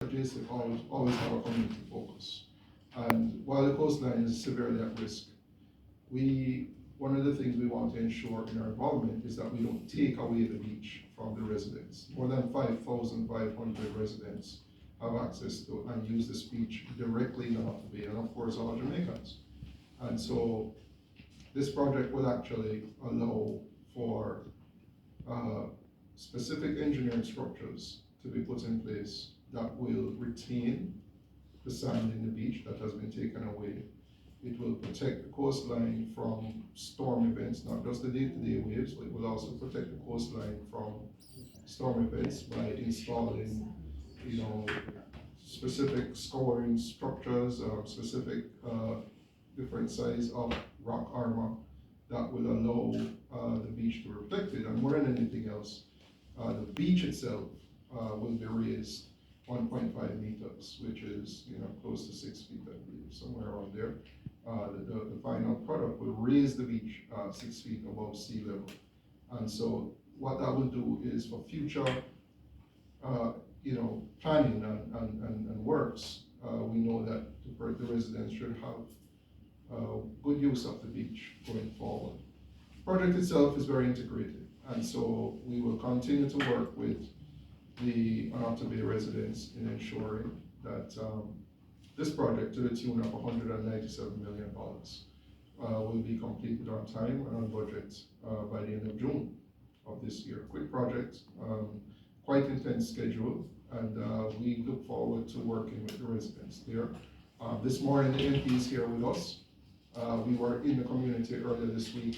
at JSIP always have a community focus. And while the coastline is severely at risk, one of the things we want to ensure in our involvement is that we don't take away the beach from the residents. More than 5,500 residents have access to and use this beach directly in Annotto Bay, and of course all Jamaicans. And so this project will actually allow for specific engineering structures to be put in place that will retain the sand in the beach that has been taken away. It will protect the coastline from storm events, not just the day-to-day waves, but it will also protect the coastline from storm events by installing, specific scoring structures, specific different size of rock armor that will allow the beach to be protected. And more than anything else, the beach itself will be raised 1.5 meters, which is close to 6 feet, I believe, somewhere around there. The final product will raise the beach 6 feet above sea level. And so what that will do is for future planning and works, we know that the residents should have good use of the beach going forward. The project itself is very integrated, and so we will continue to work with the Annotto Bay residents in ensuring that this project, to the tune of $197 million, will be completed on time and on budget by the end of June of this year. Quick project, quite intense schedule, and we look forward to working with the residents there. This morning, the MP is here with us. We were in the community earlier this week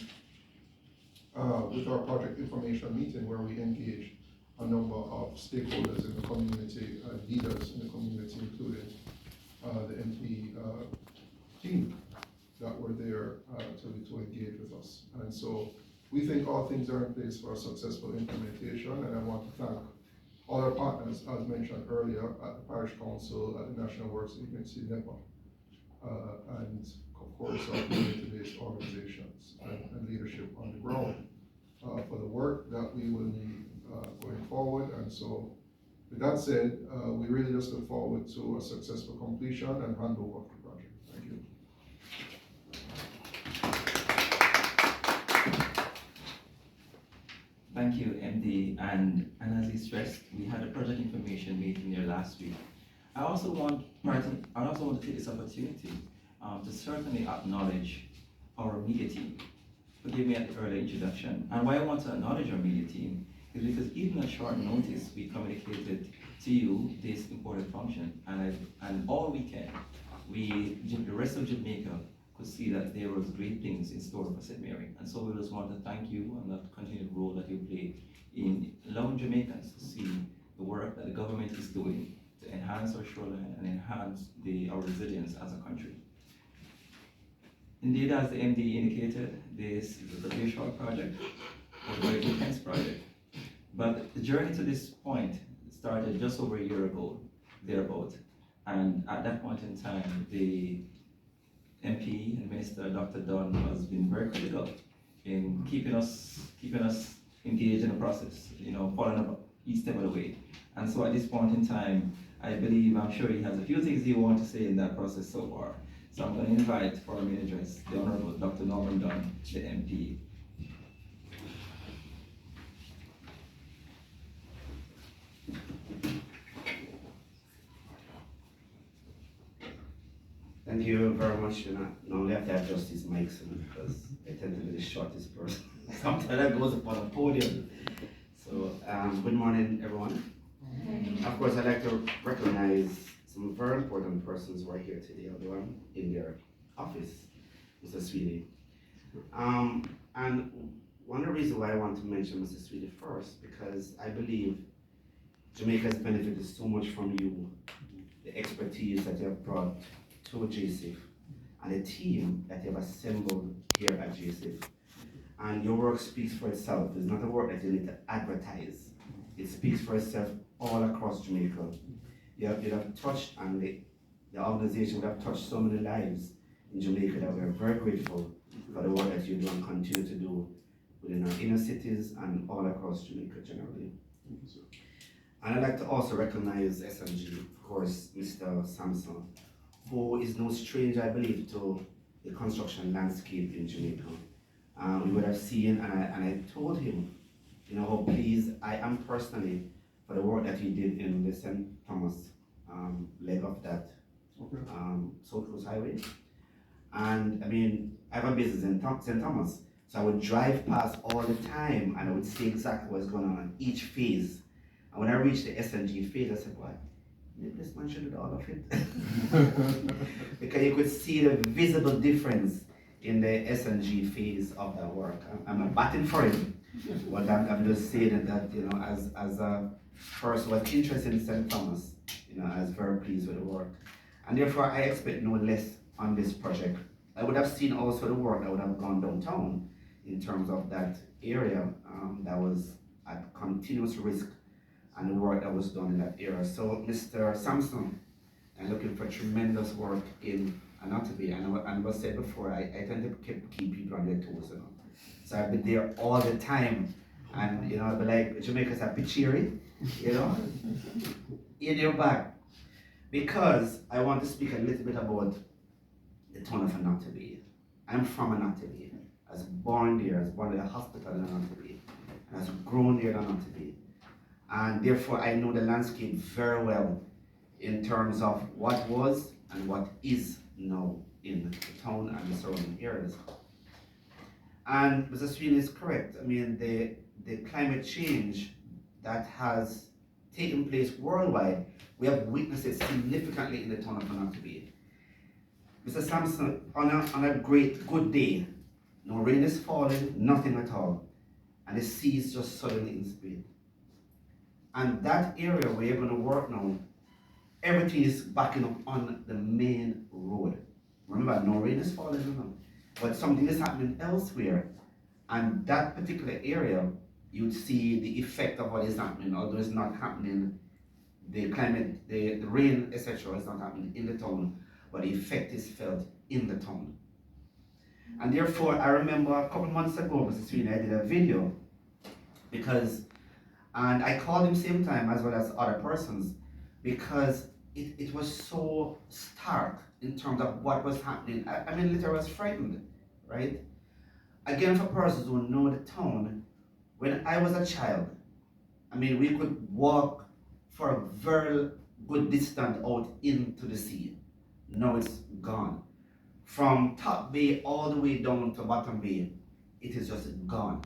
with our project information meeting, where we engaged a number of stakeholders in the community, leaders in the community, including the MP team that were there to engage with us. And so we think all things are in place for a successful implementation, and I want to thank all our partners, as mentioned earlier, at the Parish Council, at the National Works Agency, NEPA, and of course our community-based organizations and leadership on the ground for the work that we will need going forward. And so with that said, we really just look forward to a successful completion and handover of the project. Thank you. Thank you, MD. And as he stressed, we had a project information meeting there last week. I also want to take this opportunity to certainly acknowledge our media team. Forgive me at the early introduction. And why I want to acknowledge our media team is because even at short notice, we communicated to you this important function, and all weekend, the rest of Jamaica could see that there was great things in store for St. Mary. And so we just want to thank you on that continued role that you play in allowing Jamaicans to see the work that the government is doing to enhance our shoreline and enhance our resilience as a country. Indeed, as the MD indicated, this is a very short project, a very intense project. But the journey to this point started just over a year ago, thereabout. And at that point in time, the MP and Minister Dr. Dunn has been very critical in keeping us engaged in the process, following up each step of the way. And so at this point in time, I'm sure he has a few things he wants to say in that process so far. So I'm going to invite for our main address, the Honorable Dr. Norman Dunn, the MP. Thank you very much. Normally I have to adjust these mics because I tend to be the shortest person. Sometimes I goes up on the podium. So good morning, everyone. Of course, I'd like to recognize some very important persons who are here today, although in their office, Mr. Sweetie. And one of the reasons why I want to mention Mr. Sweetie first, because I believe Jamaica has benefited so much from you, the expertise that you have brought to JSIF, and the team that you have assembled here at JSIF. And your work speaks for itself. It's not a work that you need to advertise. It speaks for itself all across Jamaica. You have touched, and the organization would have touched so many lives in Jamaica that we are very grateful for the work that you do and continue to do within our inner cities and all across Jamaica generally. And I'd like to also recognize SMG, of course, Mr. Samson, who is no stranger, I believe, to the construction landscape in Jamaica. We would have seen, and I told him, how pleased I am personally for the work that he did in the St. Thomas leg of that South Coast Highway. And I mean, I have a business in St. Thomas, so I would drive past all the time and I would see exactly what's going on each phase. And when I reached the SNG phase, I said, "What? Maybe this man should do all of it." Because you could see the visible difference in the SNG phase of that work. I'm not batting for him, but I'm just saying that, as a person who was interested in St. Thomas, I was very pleased with the work. And therefore, I expect no less on this project. I would have seen also the work that would have gone downtown in terms of that area that was at continuous risk, and the work that was done in that area. So, Mr. Sampson, I'm looking for tremendous work in Annotto, and was said before, I tend to keep people on their toes, So I've been there all the time, and I'd be like, Jamaica's happy cheery, in your back. Because I want to speak a little bit about the town of Annotto. I'm from Annotto. I was born there, I was born in a hospital in Annotto, and I was grown there in Annotto. And therefore I know the landscape very well in terms of what was and what is now in the town and the surrounding areas. And Mr. Sweeney is correct. I mean, the climate change that has taken place worldwide, we have witnessed it significantly in the town of Annotto. Mr. Sampson, on a great good day, no rain is falling, nothing at all, and the sea is just suddenly in speed. And that area where you're going to work now, everything is backing up on the main road. Remember, no rain is falling, but something is happening elsewhere, and that particular area, you'd see the effect of what is happening, although it's not happening, the climate, the rain, etc. is not happening in the town, but the effect is felt in the town. And therefore, I remember a couple months ago, Mr. Sweeney, I did a video, and I called him same time as well as other persons, because it was so stark in terms of what was happening. I mean, literally I was frightened, right? Again, for persons who know the town, when I was a child, I mean, we could walk for a very good distance out into the sea. Now it's gone. From top bay all the way down to bottom bay, it is just gone.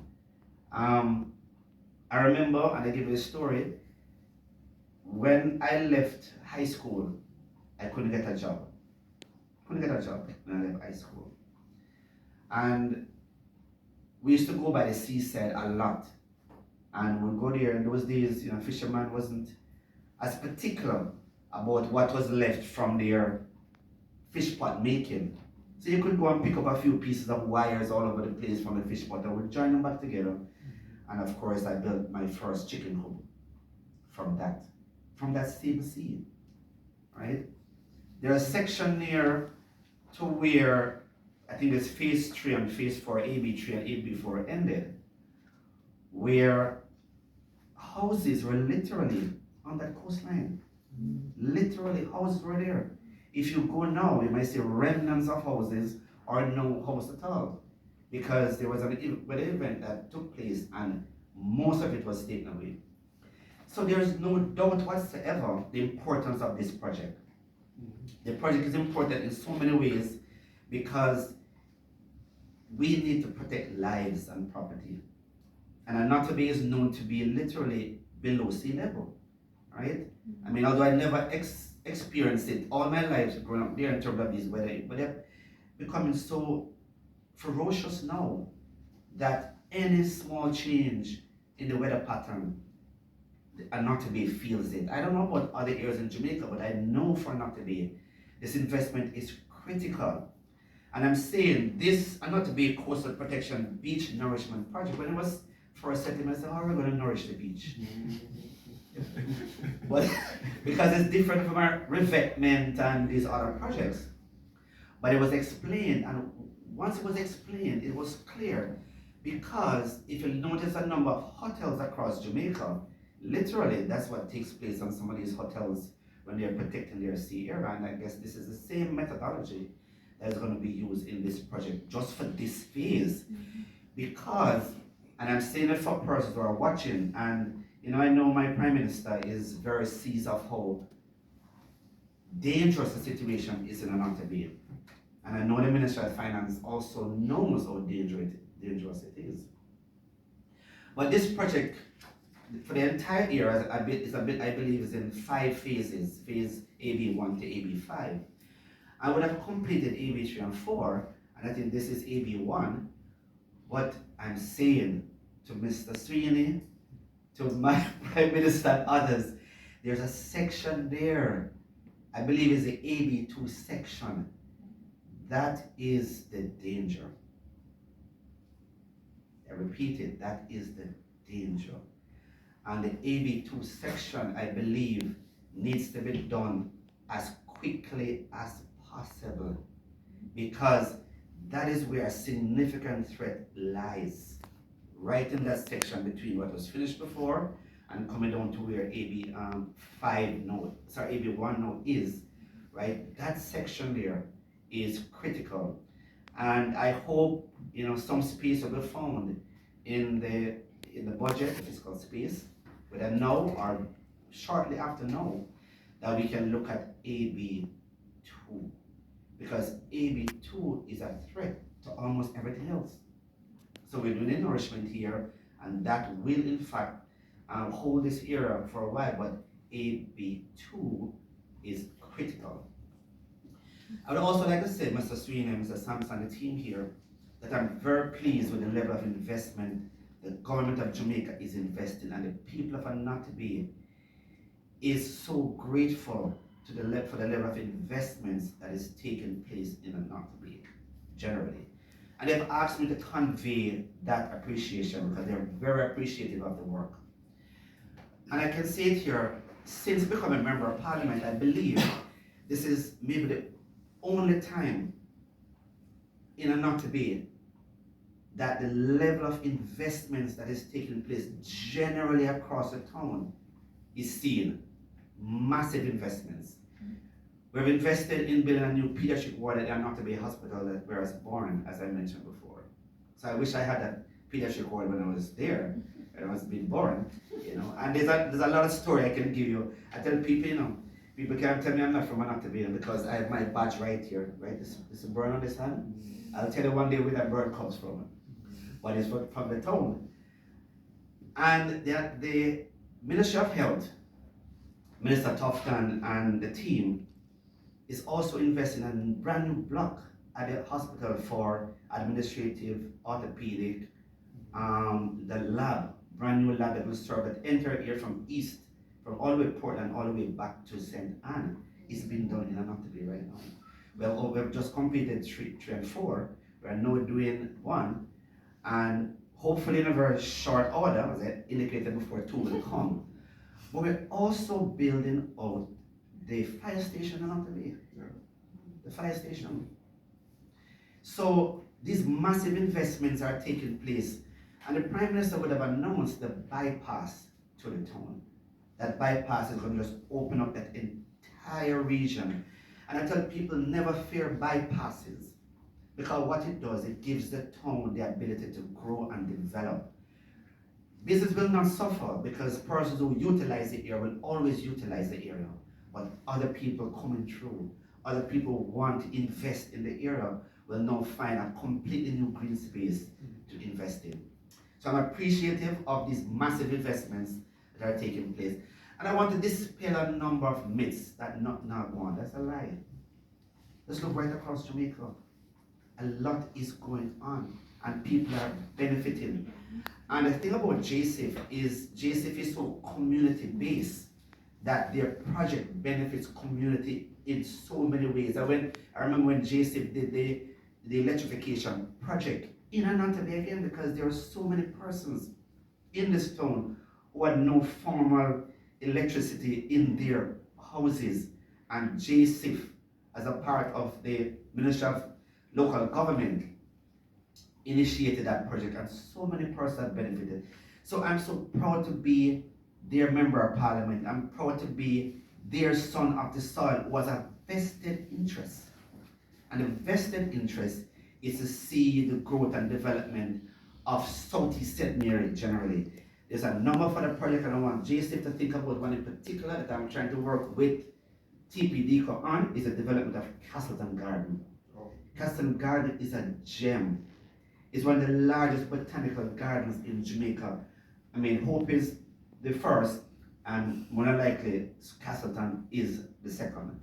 I remember, and I give you a story, when I left high school, I couldn't get a job. Couldn't get a job when I left high school. And we used to go by the seaside a lot. And we'd go there, in those days, fishermen wasn't as particular about what was left from their fish pot making. So you could go and pick up a few pieces of wires all over the place from the fish pot and we'd join them back together. And of course, I built my first chicken coop from that same seed, right? There's a section near to where I think it's phase 3 and phase 4, AB3 and AB4 ended, where houses were literally on that coastline. Literally, houses were there. If you go now, you might see remnants of houses or no house at all, because there was an event that took place and most of it was taken away. So there is no doubt whatsoever the importance of this project. The project is important in so many ways because we need to protect lives and property. And Annotto is known to be literally below sea level, right? I mean, although I never experienced it all my life growing up there in terms of these weather, but they're becoming so ferocious now that any small change in the weather pattern, Annotto feels it. I don't know about other areas in Jamaica, but I know for Annotto this investment is critical. And I'm saying this Annotto Coastal Protection Beach Nourishment Project, when it was first set in, I said, how are we going to nourish the beach? But because it's different from our revetment and these other projects. But it was explained, and once it was explained, it was clear. Because if you notice a number of hotels across Jamaica, literally, that's what takes place on some of these hotels when they're protecting their sea area. And I guess this is the same methodology that is going to be used in this project just for this phase. Because, and I'm saying it for persons who are watching, and I know my Prime Minister is very seized of how dangerous the situation is in Annotto Bay. And I know the Minister of Finance also knows how dangerous it is. But this project, for the entire year, I believe, is in 5 phases, phase AB1 to AB5. I would have completed AB3 and 4, and I think this is AB1. What I'm saying to Mr. Sweeney, to my Prime Minister and others, there's a section there, I believe is the AB2 section. That is the danger. I repeat it, that is the danger. And the AB2 section, I believe, needs to be done as quickly as possible, because that is where a significant threat lies, right in that section between what was finished before and coming down to where AB1 now is, right? That section there is critical, and I hope some space will be found in the budget, the fiscal space, whether now or shortly after now, that we can look at AB2, because AB2 is a threat to almost everything else. So we're doing a nourishment here, and that will in fact hold this area for a while, but AB2 is critical. I would also like to say, Mr. Sweeney and Mr. Sampson, the team here, that I'm very pleased with the level of investment the government of Jamaica is investing, and the people of Annotto Bay is so grateful for the level of investments that is taking place in Annotto Bay generally. And they've asked me to convey that appreciation because they're very appreciative of the work. And I can say it here, since becoming a member of parliament, I believe this is maybe the only time in Annotto Bay that the level of investments that is taking place generally across the town is seen. Massive investments. We've invested in building a new pediatric ward at the Annotto Bay Hospital where I was born, as I mentioned before. So I wish I had that pediatric ward when I was there, when I was being born, And there's a lot of story I can give you. I tell people, people can't tell me I'm not from Annotto Bay because I have my badge right here, right? This bird on this hand. I'll tell you one day where that bird comes from. But it's from the town. And the Ministry of Health, Minister Tufton and the team is also investing in a brand new block at the hospital for administrative, orthopedic, the lab, brand new lab that will serve the entire area from east, from all the way Portland, all the way back to St. Anne. It's being done in Annotto Bay right now. Well, we've just completed 3 and 4. We're now doing 1. And hopefully in a very short order, as I indicated before, 2 will come. But we're also building out the fire station in Annotto Bay. The fire station. So these massive investments are taking place, and the Prime Minister would have announced the bypass to the town. That bypass is going to just open up that entire region. And I tell people, never fear bypasses. Because what it does, it gives the town the ability to grow and develop. Business will not suffer because persons who utilize the area will always utilize the area. But other people coming through, other people who want to invest in the area will now find a completely new green space to invest in. So I'm appreciative of these massive investments that are taking place. And I want to dispel a number of myths that not one. That's a lie. Let's look right across Jamaica. A lot is going on and people are benefiting. And the thing about JSIF is so community based that their project benefits community in so many ways. I remember when JSIF did the electrification project in Annotto Bay again, because there are so many persons in this town who had no formal electricity in their houses, and JSIF, as a part of the Ministry of Local Government, initiated that project, and so many persons have benefited. So I'm so proud to be their member of parliament. I'm proud to be their son of the soil who has a vested interest. And the vested interest is to see the growth and development of Southeast St. Mary generally. There's a number for the project, and I want JSTIP to think about one in particular that I'm trying to work with TPDCO on, is the development of Castleton Garden. Oh. Castleton Garden is a gem. It's one of the largest botanical gardens in Jamaica. I mean, Hope is the first, and more than likely, Castleton is the second.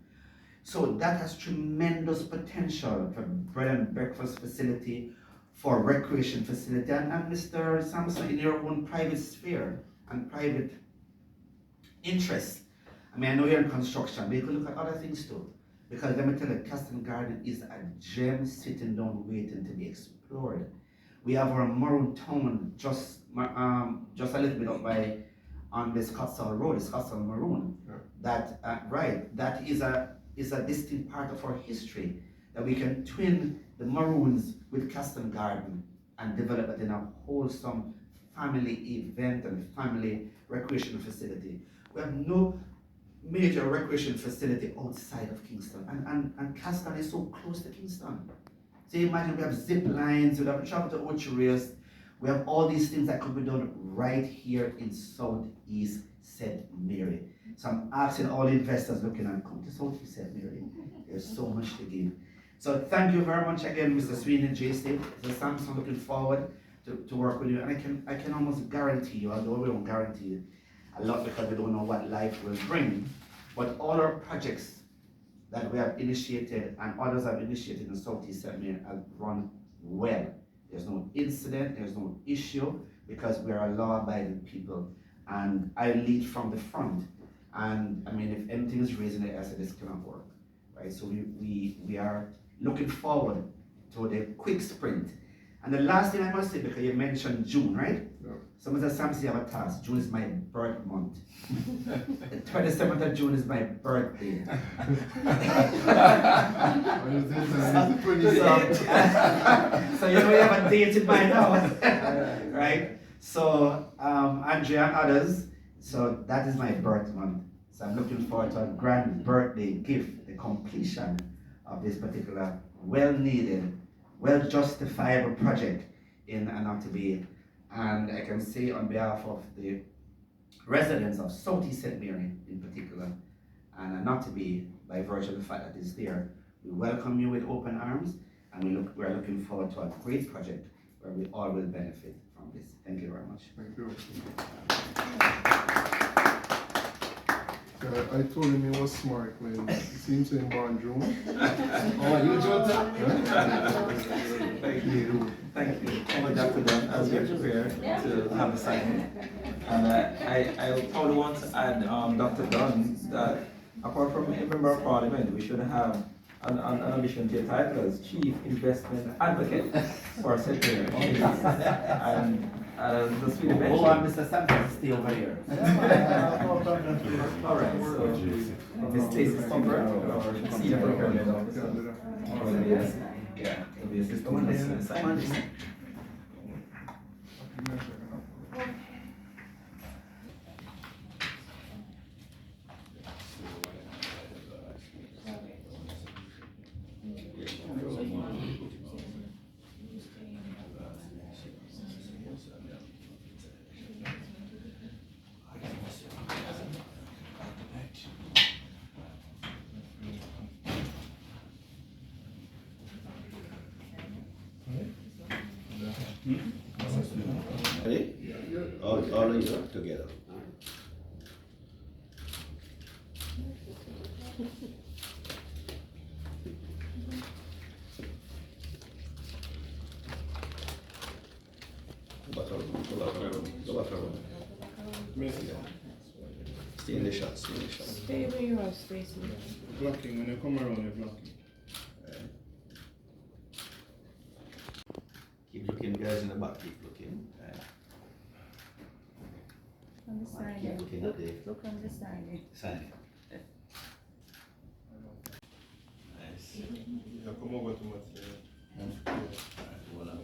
So that has tremendous potential for bread and breakfast facility, for recreation facility, and Mr. Sampson, in your own private sphere and private interests. I mean, I know you're in construction, but you can look at other things too. Because let me tell you, Castle Garden is a gem sitting down waiting to be explored. We have our Maroon Town just a little bit up by on the Scottsdale Road, the Scottsdale Maroon. Yeah. That is a distinct part of our history, that we can twin the Maroons with Castle Garden and develop it in a wholesome family event and family recreation facility. We have no major recreation facility outside of Kingston, and Castle is so close to Kingston. So imagine we have zip lines, we have travel to Ocho, we have all these things that could be done right here in Southeast St. Mary. So I'm asking all investors looking at, come to Southeast St. Mary. There's so much to give. So thank you very much again, Mr. Sweeney and JSTIP. Mr. Sampson, looking forward to work with you. And I can almost guarantee you, although we don't guarantee a lot because we don't know what life will bring, but all our projects that we have initiated and others have initiated in Southeast St. Mary have run well. There's no incident, there's no issue, because we are a law-abiding people, and I lead from the front. And I mean, if anything is raising it, I said this cannot work, right? So we are looking forward to the quick sprint. And the last thing I must say, because you mentioned June, right? Yeah. So Mr. Sampson, you have a task. June is my birth month. The 27th of June is my birthday. So you know you have a date in mind now, right? So Andrea and others, so that is my birth month. So I'm looking forward to a grand birthday gift, the completion of this particular well-needed, well-justifiable project in Annotto Bay. And I can say on behalf of the residents of Southeast St. Mary in particular, and Annotto Bay, by virtue of the fact that it's there, we welcome you with open arms, and we're looking forward to a great project where we all will benefit from this. Thank you very much. Thank you. I told him he was smart when he seems to him born June. Oh, you June too? Thank you. Thank you. Thank you, Dr. Dunn, as we prepare to have a signing. And I probably want to add, Dr. Dunn, that apart from a member of parliament, we should have an ambition to your title as Chief Investment Advocate for Secretary. And the Swedish mentioned. Hold on, Mr. Sampson, stay over here. All right, so Ms. Stacey Stumper, or Senior Procurement Officer. Or yes, yeah, the assistant scientist. Ready? All of you together. Go back around. Stay in the shot, Stay where you are, Stacey. Blocking, when you come around, you're blocking. Keep looking, guys in the back, keep looking. On the side. Keep looking at the Look on the side. sign. Nice. Yeah, come over to Matthew. Alright, hold on.